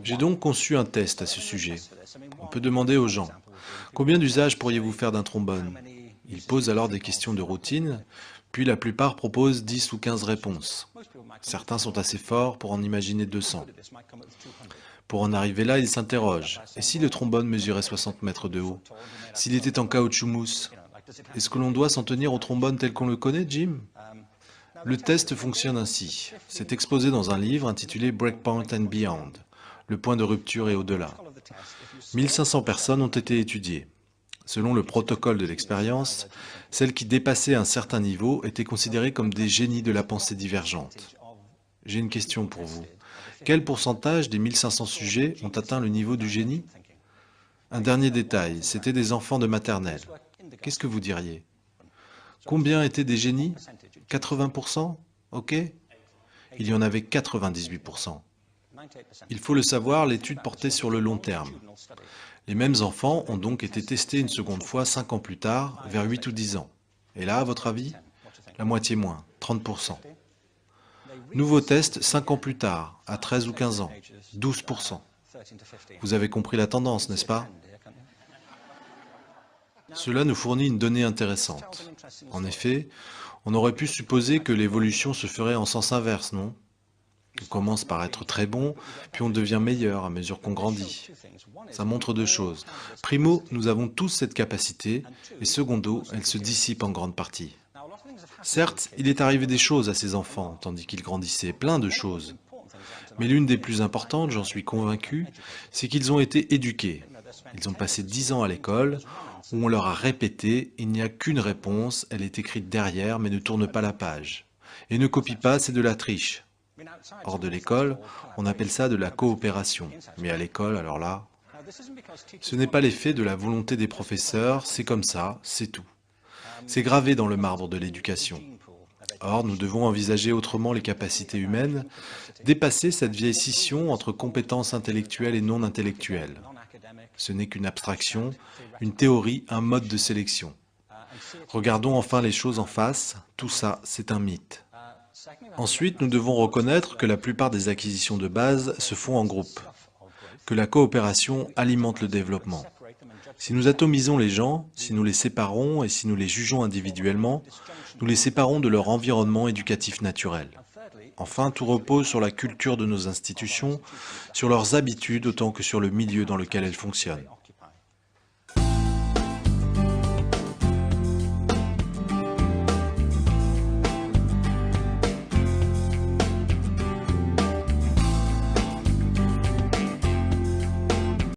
J'ai donc conçu un test à ce sujet. On peut demander aux gens, combien d'usages pourriez-vous faire d'un trombone? Ils posent alors des questions de routine, puis la plupart proposent 10 ou 15 réponses. Certains sont assez forts pour en imaginer 200. Pour en arriver là, ils s'interrogent. Et si le trombone mesurait 60 mètres de haut? S'il était en caoutchouc mousse? Est-ce que l'on doit s'en tenir au trombone tel qu'on le connaît, Jim? Le test fonctionne ainsi. C'est exposé dans un livre intitulé Breakpoint and Beyond, le point de rupture et au-delà. 1500 personnes ont été étudiées. Selon le protocole de l'expérience, celles qui dépassaient un certain niveau étaient considérées comme des génies de la pensée divergente. J'ai une question pour vous. Quel pourcentage des 1500 sujets ont atteint le niveau du génie? Un dernier détail, c'était des enfants de maternelle. Qu'est-ce que vous diriez? Combien étaient des génies? 80%? Ok? Il y en avait 98%. Il faut le savoir, l'étude portait sur le long terme. Les mêmes enfants ont donc été testés une seconde fois 5 ans plus tard, vers 8 ou 10 ans. Et là, à votre avis? La moitié moins, 30%. Nouveau test 5 ans plus tard, à 13 ou 15 ans, 12%. Vous avez compris la tendance, n'est-ce pas? Cela nous fournit une donnée intéressante. En effet, on aurait pu supposer que l'évolution se ferait en sens inverse, non? On commence par être très bon, puis on devient meilleur à mesure qu'on grandit. Ça montre deux choses. Primo, nous avons tous cette capacité, et secondo, elle se dissipe en grande partie. Certes, il est arrivé des choses à ces enfants, tandis qu'ils grandissaient, plein de choses. Mais l'une des plus importantes, j'en suis convaincu, c'est qu'ils ont été éduqués. Ils ont passé 10 ans à l'école, où on leur a répété, il n'y a qu'une réponse, elle est écrite derrière, mais ne tourne pas la page. Et ne copie pas, c'est de la triche. Hors de l'école, on appelle ça de la coopération. Mais à l'école, alors là, ce n'est pas l'effet de la volonté des professeurs, c'est comme ça, c'est tout. C'est gravé dans le marbre de l'éducation. Or, nous devons envisager autrement les capacités humaines, dépasser cette vieille scission entre compétences intellectuelles et non intellectuelles. Ce n'est qu'une abstraction, une théorie, un mode de sélection. Regardons enfin les choses en face, tout ça, c'est un mythe. Ensuite, nous devons reconnaître que la plupart des acquisitions de base se font en groupe, que la coopération alimente le développement. Si nous atomisons les gens, si nous les séparons et si nous les jugeons individuellement, nous les séparons de leur environnement éducatif naturel. Enfin, tout repose sur la culture de nos institutions, sur leurs habitudes autant que sur le milieu dans lequel elles fonctionnent.